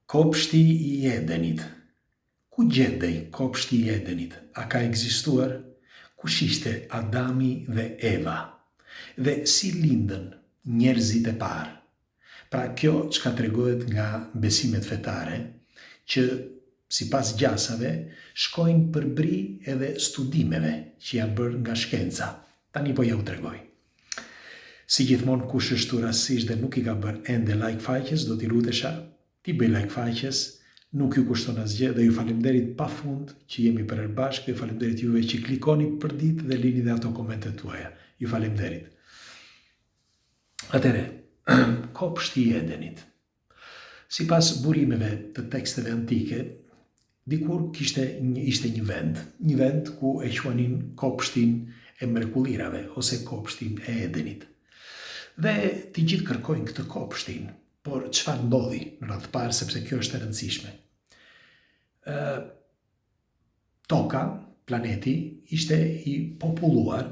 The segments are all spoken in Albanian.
Kopshti I Edenit. Ku gjendej kopshti I Edenit? A ka ekzistuar? Kush ishte Adami dhe Eva? Dhe si lindën njerëzit e parë? Pra kjo çka tregohet nga besimet fetare, që sipas gjasave shkojnë përbri edhe studimeve që janë bërë nga shkenca. Tani po ja u tregoj. Si gjithmonë kush është rastësisht dhe nuk I ka bërë ende like faqes, do t'i lutesha t'i bëj like faqes, nuk ju kushton asgjë dhe ju falemnderit pafund që jemi përbashkë dhe falemnderit juve që klikoni për ditë dhe lini dhe ato komentet tuaja. Ju falemnderit. Atëre, kopshti I Edenit. Sipas burimeve të teksteve antike, dikur ishte një vend ku e quanin kopshtin e mrekullirave ose kopshtin e Edenit. Dhe të gjithë kërkojnë këtë kopshtin, por çfarë ndodhi në radhë parë, sepse kjo është e rëndësishme. Toka, planeti, ishte I populluar,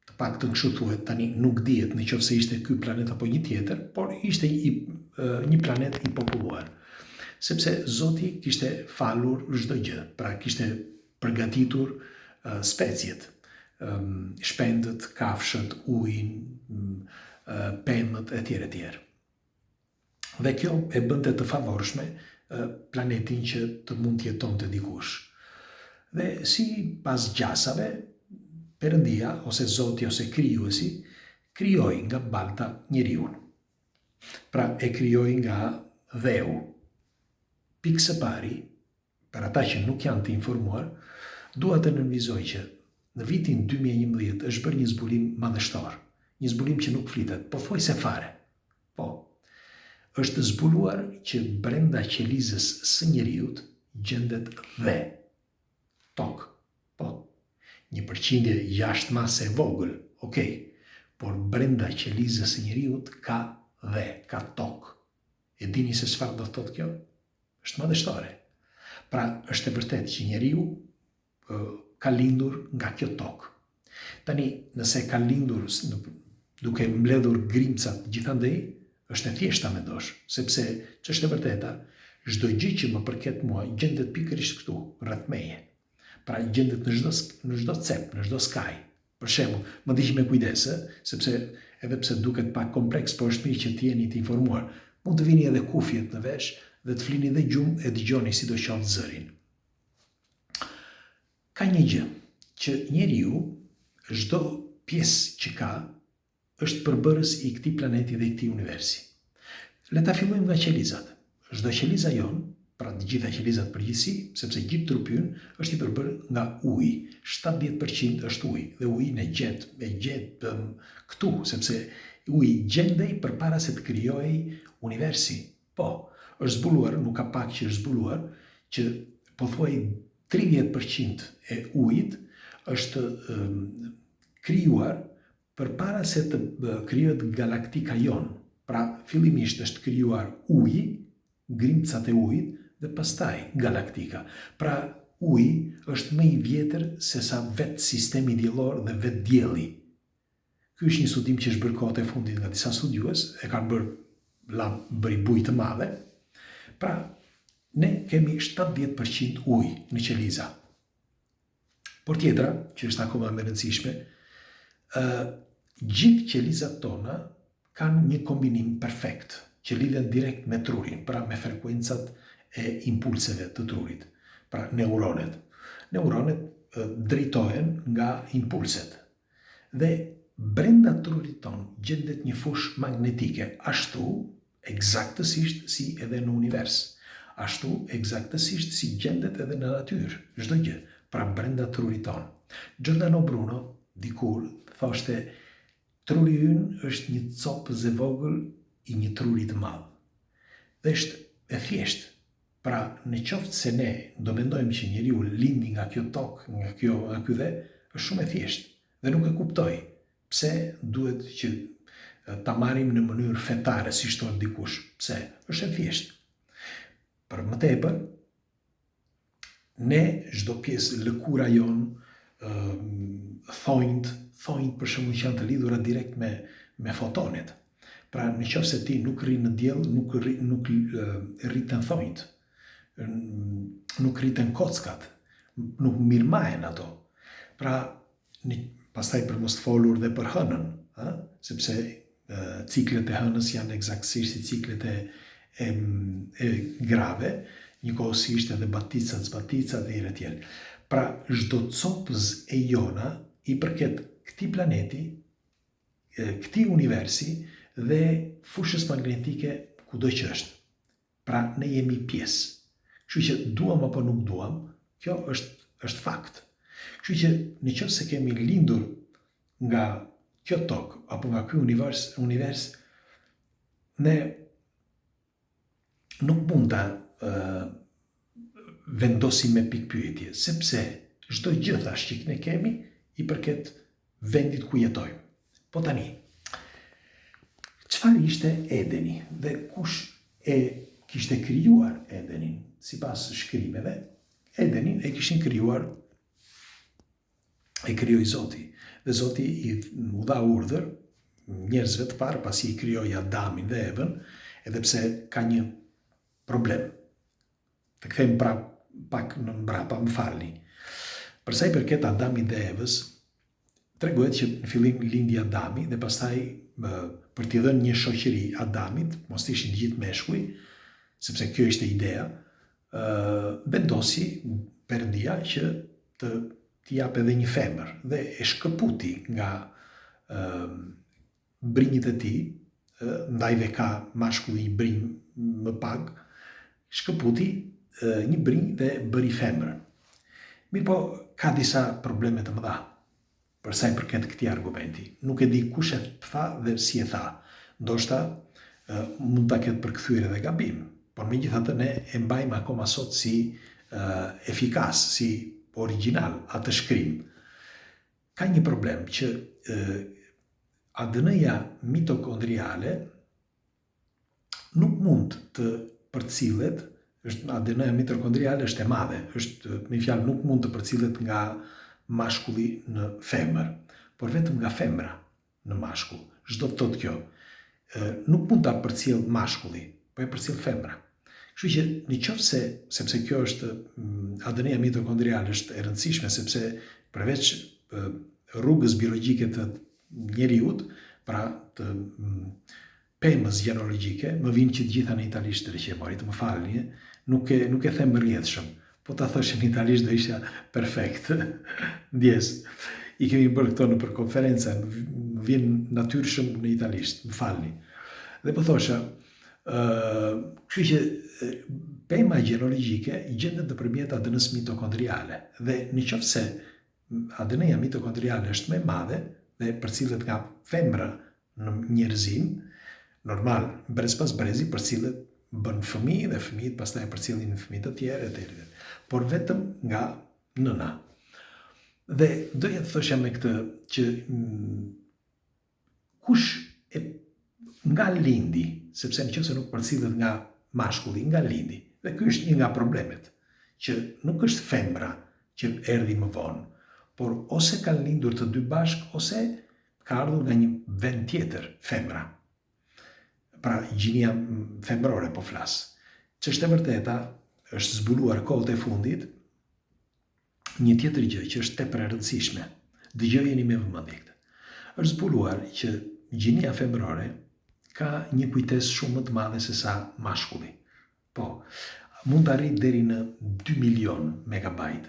të paktën kështu thuhet, tani nuk dihet nëse ishte ky planet apo një tjetër, por ishte një planet I populluar. Sepse Zoti kishte falur çdo gjë, pra kishte përgatitur speciet, shpendët, kafshët, ujin, pemët etj. Dhe kjo e bënte të favorshme planetin që të mund të jetonte dikush. Dhe si pas gjasave, Perëndia ose Zoti ose krijuesi krijoi nga balta njeriun. Pra e krijoi nga dheu. Pikë së pari, për ata që nuk janë të informuar, dua të nënvizoj që në vitin 2011 është bërë një zbulim madhështor, një zbulim që nuk flitet, pothuajse fare. Po, është zbuluar që brenda qelizës së njeriut gjendet dhe tokë. Po, një përqindje jashtë mase e vogël, okej, por brenda qelizës së njeriut ka dhe, ka tokë. E dini se çfarë do thotë kjo? Është madhështore. Pra, është e vërtetë që njeriu ka lindur nga kjo tokë. Tani, nëse ka lindur duke mbledhur grimcat gjithandej, është e thjeshta mendosh, sepse ç'është e vërteta, çdo gjë që më përket mua gjendet pikërisht këtu, rreth meje. Pra gjendet në çdo cep, në çdo skaj. Për shembull, më ndiqni me kujdes, sepse edhe pse duket pak kompleks, por është mirë që të jeni të informuar. Mund të vini edhe kufjet në vesh dhe të flini dhe gjumë e dëgjoni sidoqoftë zërin. Ka një gjë që njeriu, çdo pjesë që ka, është përbërës I këtij planeti dhe I këtij universi. Le ta fillojmë nga qelizat. Çdo qeliza jon, pra të gjitha qelizat përgjithësi, sepse gjithë trupi ynë është I përbërë nga uji. 70% është uji dhe ujin e gjet këtu, sepse uji gjendej përpara se të krijojë universi. Po, është zbuluar, nuk ka pak që është zbuluar, që pothuaj 30% e ujit është krijuar përpara se të krijohet galaktika jon. Pra, fillimisht është krijuar uji, grimcat e ujit, dhe pastaj galaktika. Pra, uji është më I vjetër se sa vetë sistemi diellor dhe vetë dielli. Ky është një studim që është bërë kohët e fundit nga disa studiues, e kanë bërë bujë të madhe. Pra, ne kemi 70% ujë në qeliza. Por tjetra, që është akoma më e rëndësishme, gjithë qelizat tona kanë një kombinim perfekt, që lidhen direkt me trurin, pra me frekuencat e impulseve të trurit, pra neuronet. Neuronet drejtohen nga impulset. Dhe brenda trurit ton gjendet një fushë magnetike, ashtu eksaktësisht si edhe në univers, ashtu eksaktësisht si gjendet edhe në natyrë, çdo gjë, pra brenda trurit ton. Giordano Bruno dikur thoshte, truri ynë është një copë e vogël I një truri të madh. Dhe është e thjeshtë. Pra, në qoftë se ne do mendojmë që njeriu lindi nga kjo tokë, nga ky dhe, është shumë e thjeshtë. Dhe nuk e kuptoj pse duhet që ta marrim në mënyrë fetare, si shton dikush. Pse? Është e thjeshtë. Për më tepër, ne çdo pjesë, lëkura jon, thonjt për shembull që janë të lidhura direkt me fotonet. Pra në qoftë se ti nuk rri në diell, nuk rriten thonjt, nuk rriten kockat, nuk mirëmahen ato. Pra, pastaj për mos të folur dhe për hënën, sepse ciklet e hënës janë eksaktësisht si ciklet e grave, njëkohësisht edhe zbaticat dhe i tjerë. Pra, çdo copëz e jona i përket këtij planeti, këtij universi dhe fushës magnetike kudo që është. Pra, ne jemi pjesë. Kështu që duam apo nuk duam, kjo është fakt. Kështu që në qoftë se kemi lindur nga kjo tokë apo nga ky univers, ne nuk mund ta vendosim me pikpyetje, sepse çdo gjë thash që ne kemi i përket vendit ku jetojmë. Po tani, çfarë ishte Edeni dhe kush e kishte krijuar Edenin? Sipas shkrimeve, Edenin e kishin krijuar, e krijoi Zoti. Dhe Zoti i u dha urdhër njerëzve të parë pasi i krijoi Adamin dhe Evën, edhe pse ka një problem. Të kthejmë pak në mbrapa, më falni. Për sa i përket Adamit dhe Evës, tregohet që në fillim lindi Adami dhe pastaj për t'i dhënë një shoqëri Adamit, mos ishin gjithë meshkuj, sepse kjo ishte ideja, vendosi Perëndia që t'i jap edhe një femër dhe e shkëputi nga brinjët e tij, ndajve ka mashkulli një brinj më pak, shkëputi një brinj dhe bëri femër. Mirë po, ka disa probleme të mëdha për sa i përket këtij argumenti. Nuk e di kush e tha dhe si e tha. Ndoshta mund ta ketë përkthyer edhe gabim, por megjithatë ne e mbajmë akoma sot si efikas, si original atë shkrim. Ka një problem që ADN-ja mitokondriale nuk mund të përcillet, ADN-ja mitokondriale është e madhe, me fjalë nuk mund të përcillet nga mashkulli në femër, por vetëm nga femra në mashkull. Çdo të thotë kjo, nuk mund ta përcjell mashkulli, po e përcjell femra. Kështu që në qoftë se, sepse kjo është ADN-ja mitokondriale është e rëndësishme, sepse përveç rrugës biologjike të njeriut, pra të pemës gjenologjike, më vinë që të gjitha në italisht të reqemorit, më falni, nuk e them rrjedhshëm, po ta thoshin në italisht do isha perfekt. Ndjes, i kemi bërë këto në për konferenca, më vjen natyrshëm në italisht, më falni. Dhe po thosha, kështu që pema gjenologjike gjendet nëpërmjet ADN-s mitokondriale dhe nëse ADN-ja mitokondriale është më e madhe dhe përcillet nga femra në njerëzim, normal, brez pas brezi përcillet, bën fëmijë dhe fëmijët pastaj përcjellin fëmijë të tjerë etj. Por vetëm nga nëna. Dhe doja të thosha me këtë që kush nga lindi, sepse nëse nuk përcillet nga mashkulli, nga lindi. Dhe ky është një nga problemet, që nuk është femra që erdhi më vonë, por ose kanë lindur të dy bashk, ose ka ardhur nga një vend tjetër, femra. Pra, gjinia femrore po flas. Ç'është e vërteta, është zbuluar kohët e fundit një tjetër gjë që është tepër e rëndësishme. Dëgjojeni me vëmendje këtë. Është zbuluar që gjinia femrore ka një kujtesë shumë më të madhe se sa mashkulli. Po, mund të arrijë deri në 2 milion megabajt,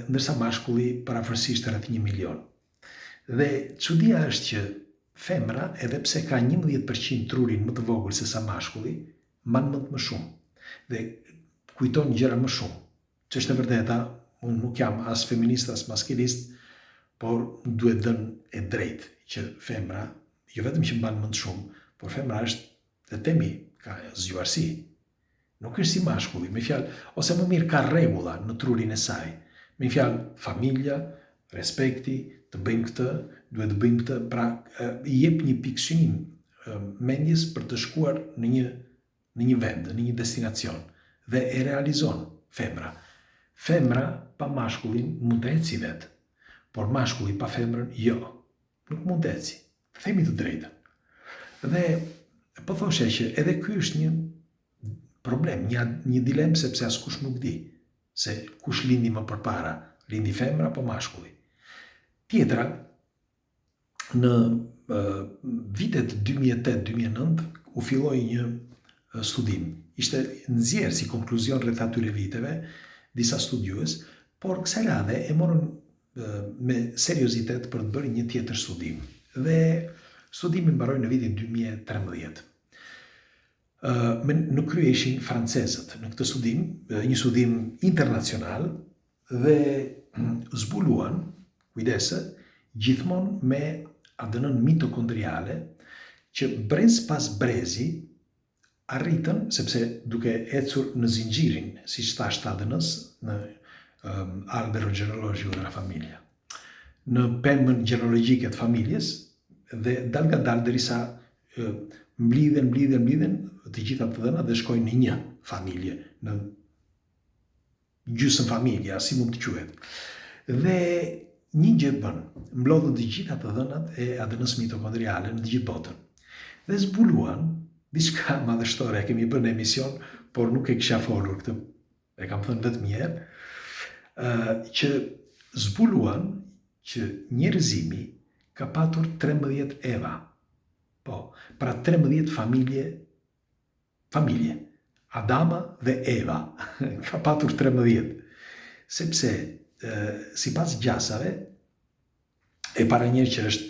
ndërsa mashkulli parafërsisht rreth 1 milion. Dhe çudia është që femra, edhe pse ka 11% trurin më të vogël se sa mashkulli, mban mend më shumë dhe kujton gjëra më shumë. Ç'është e vërteta, unë nuk jam as feminist as maskilist, por duhet dhënë e drejtë që femra, jo vetëm që mban mend shumë, por femra është, dhe temi, ka zgjuarsi. Nuk është si mashkulli, me fjalë, ose më mirë ka rregulla në trurin e saj. Me fjalë, familja, respekti, të bëjmë këtë, duhet të bëjmë këtë, pra i jep një pikësynim mendjes për të shkuar në një vend, në një destinacion dhe e realizon femra. Femra pa mashkullin mund të eci vetë, por mashkulli pa femrën jo, nuk mund të eci. Themi të drejtën. Dhe po thoshe që edhe ky është një problem, një dilemë, sepse askush nuk di se kush lindi më përpara, lindi femra apo mashkulli. Tjetra, në vitet 2008-2009 u filloi një studim. Ishte nxjerrë si konkluzion rreth atyre viteve disa studiues, por kësaj radhe e morën me seriozitet për të bërë një tjetër studim. Dhe studimi mbaroi në vitin 2013. Në krye ishin francezët në këtë studim, një studim internacional, dhe zbuluan, kujdese, gjithmonë me ADN mitokondriale, që brez pas brezi arritën, sepse duke ecur në zinxhirin, siç thashë ADN-s, në albero genealogico della famiglia, në pemën gjenealogjike të familjes, dhe dal nga dal derisa mblidhen të gjitha të dhënat dhe shkojnë në një familje, në gjysmë familja, si mund të quhet. Dhe një gjë bën, mblodhen të gjitha të dhënat e ADN-s mitokondriale në të gjithë botën. Dhe zbuluan diçka madhështore, kemi bërë në emision, por nuk e kisha folur këtë, e kam thënë vetëm një herë, që zbuluan që njerëzimi ka patur 13 Eva. Po, pra 13 familje. Adama dhe Eva ka patur 13. Sepse, sipas gjasave, e para njerë që është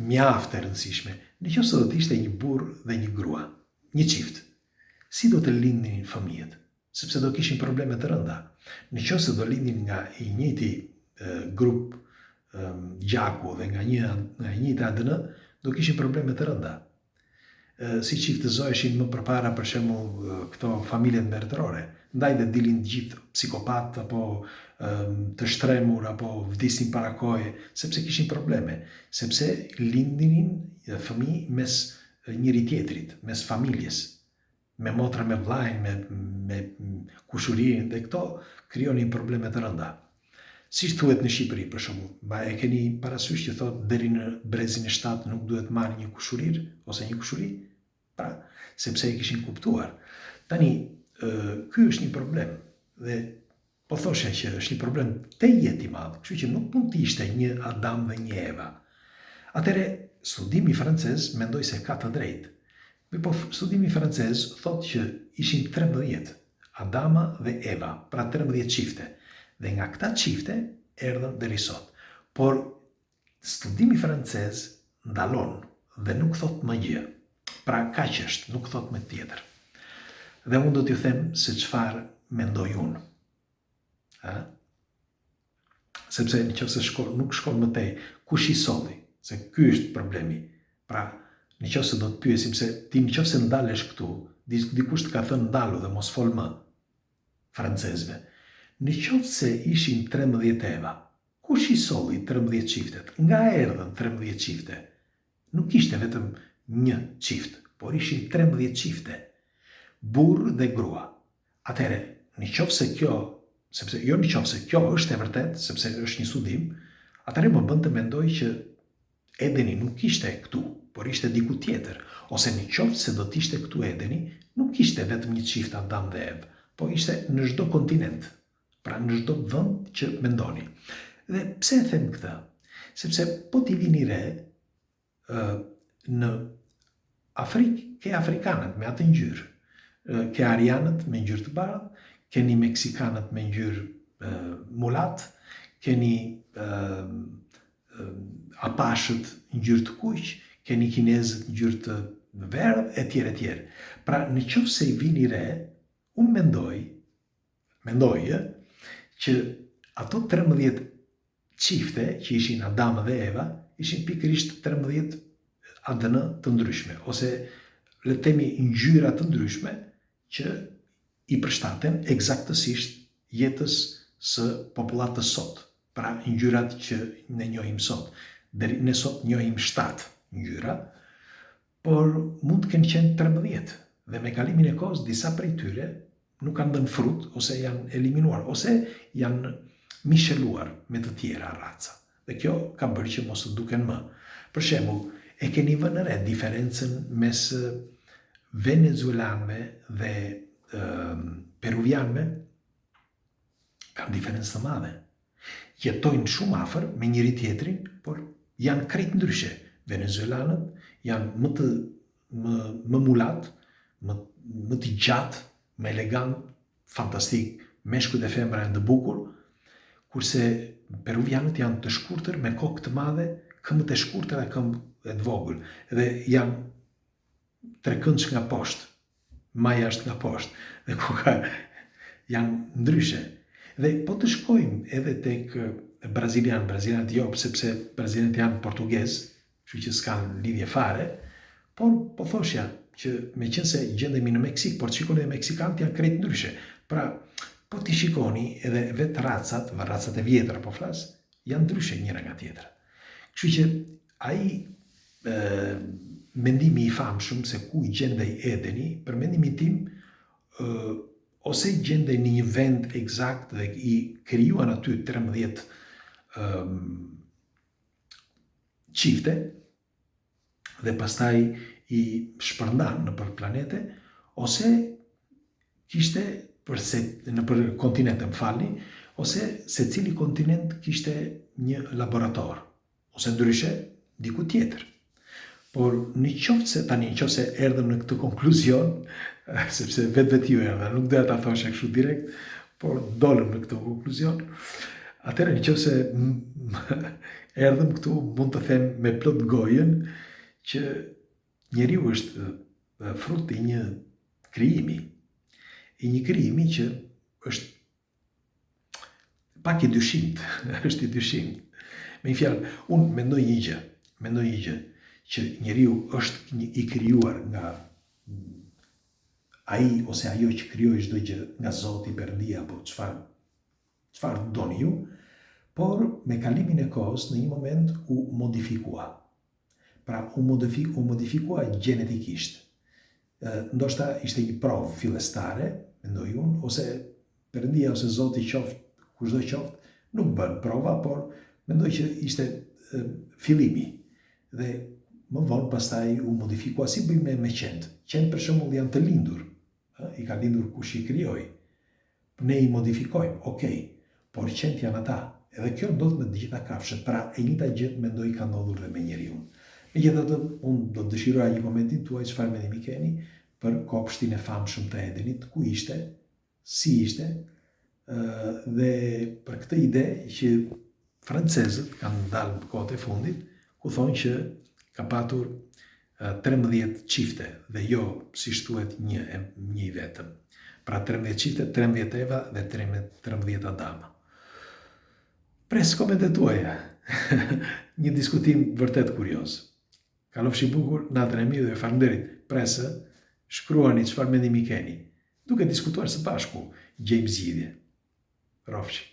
mjaft e rëndësishme, nëse do të ishte një burr dhe një grua, një çift, si do të lindnin fëmijët? Sepse do kishin probleme të rënda. Nëse do lindnin nga i njëjti grup gjaku dhe nga njëjta ADN, do kishin probleme të rënda. Si çiftëzoheshin më përpara, për shembull, këto familjet mbretërore, ndaj dhe dilin gjithë psikopat apo të shtremur apo vdisin para kohe, sepse kishin probleme, sepse lindinin fëmijë mes njëri tjetrit, mes familjes, me motra me vllajën, me kushurinë, dhe këto krijonin probleme të rënda. Si thuhet në Shqipëri, për shembull, e keni parasysh që thotë deri në brezin e 7 nuk duhet marrë një kushurir ose një kushuri? Pra, sepse e kishin kuptuar. Tani, ky është një problem, dhe po thoshe që është një problem te jeti i madh, kështu që nuk mund të ishte një Adam dhe një Eva. Atëre, studimi francez mendoj se ka të drejtë. Po studimi francez thotë që ishin 13 Adama dhe Eva, pra 13 çifte. Dhe nga këta çifte erdhën deri sot. Por studimi francez ndalon dhe nuk thot më gjë. Pra kaq është, nuk thot më tjetër. Dhe unë do t'ju them se çfarë mendoj unë. Sepse nëse nuk shkon më tej, kush i solli? Se ky është problemi. Pra, nëse do të pyesim se ti nëse ndalesh këtu, dikush të ka thënë ndalu dhe mos fol më, francezëve. Nëse ishin 13 Eva, kush i solli 13 çiftet? Nga erdhën 13 çifte? Nuk ishte vetëm një çift, por ishin 13 çifte, burr dhe grua. Atëherë, nëse kjo, sepse jo nëse kjo është e vërtet, sepse është një studim, atëherë më bën të mendoj që Edeni nuk ishte këtu, por ishte diku tjetër, ose nëse do të ishte këtu Edeni, nuk ishte vetëm një çift Adam dhe Evë, po ishte në çdo kontinent. Pra në çdo vend që mendoni. Dhe pse e them këtë? Sepse po t'i vini re, në Afrikë ke afrikanët me atë ngjyrë, ke arianët me ngjyrë të bardhë, keni meksikanët me ngjyrë mulat, keni apashët ngjyrë të kuq, keni kinezët ngjyrë të verdhë, etj, etj. Pra nëse i vini re, unë mendoj që ato 13 çifte që ishin Adam dhe Eva, ishin pikërisht 13 ADN të ndryshme, ose le të themi ngjyra të ndryshme që i përshtaten eksaktësisht jetës së popullatës sot. Pra ngjyrat që ne njohim sot. Ne sot njohim 7 ngjyra, por mund të kenë qenë 13, dhe me kalimin e kohës disa prej tyre nuk kanë dhënë frut, ose janë eliminuar, ose janë misheluar me të tjera raca. Dhe kjo ka bërë që mos të duken më. Për shembull, E keni vënë re diferencën mes venezuelanëve dhe peruvianëve? Kanë diferencë të madhe. Jetojnë shumë afër me njëri tjetrin, por janë krejt ndryshe. Venezuelanët janë më mulat, më të gjatë, më elegant, fantastik, meshkujt e femra janë të bukur, kurse peruvianët janë të shkurtër, me kokë të madhe, këmbët e shkurtër dhe këmbë të vogël, dhe janë trekëndsh nga poshtë, maja është nga poshtë, dhe koka janë ndryshe. Dhe po të shkojmë edhe tek brazilianët jo, sepse brazilianët janë portugez, kështu që s'kanë lidhje fare, por po thoshja që me qenë se gjendemi në Meksik, por shikoni dhe meksikanët janë krejt ndryshe. Pra, po t'i shikoni edhe vetë racat e vjetra po flas, janë ndryshe njëra nga tjetra. Kështu që ai mendimi i famshëm se ku i gjendej Edeni, për mendimin tim, ose gjendej në një vend eksakt dhe i krijuan aty 13 çifte dhe pastaj i shpërndan në për planete, ose kishte në për kontinente, më falni, ose se cili kontinent kishte një laborator, ose ndryshe diku tjetër. Por në qoftë se erdhëm në këtë konkluzion, sepse vetë ju erdha, nuk doja ta thosha kështu direkt, por dolëm në këtë konkluzion, atëherë në qoftë se erdhëm këtu, mund të them me plot gojën që njeriu është frut i një krijimi, që është pak i dyshimt, është i dyshimt. Me një fjalë, unë mendoj një gjë, që njeriu është i krijuar nga ai ose ajo që krijoi çdo gjë, nga Zoti, Perëndia apo çfarë doni ju, por me kalimin e kohës në një moment u modifikua. Pra u modifikua gjenetikisht. Ndoshta ishte një provë fillestare, mendoj unë, ose Perëndia ose Zoti qoftë kushdo qoftë, nuk bën prova, por mendoj që ishte fillimi. Dhe më vonë pastaj u modifikua si bëjmë me qentë. Qentë për shembull janë të lindur, i ka lindur kush i krijoi. Ne i modifikojmë, okej, por qentë janë ata. Edhe kjo ndodh me të gjitha kafshët, pra e njëjta gjë mendoj ka ndodhur dhe me njeriu. Megjithatë, unë do të dëshiroja një momentin tuaj çfarë mendimi keni për kopshtin e famshëm të Edenit, ku ishte, si ishte, dhe për këtë ide që francezët kanë dalë në kohët e fundit, ku thonë që ka patur 13 çifte dhe jo si thuhet një i vetëm. Pra 13 çifte, 13 Eva dhe 13 Adama. Pres komentet tuaja. Një diskutim vërtet kurioz. Kalofshi bukur, natën e mirë dhe falënderit. Presë, shkruani çfarë mendimi keni. Duke diskutuar së bashku, gjejmë zgjidhje. Rofshi.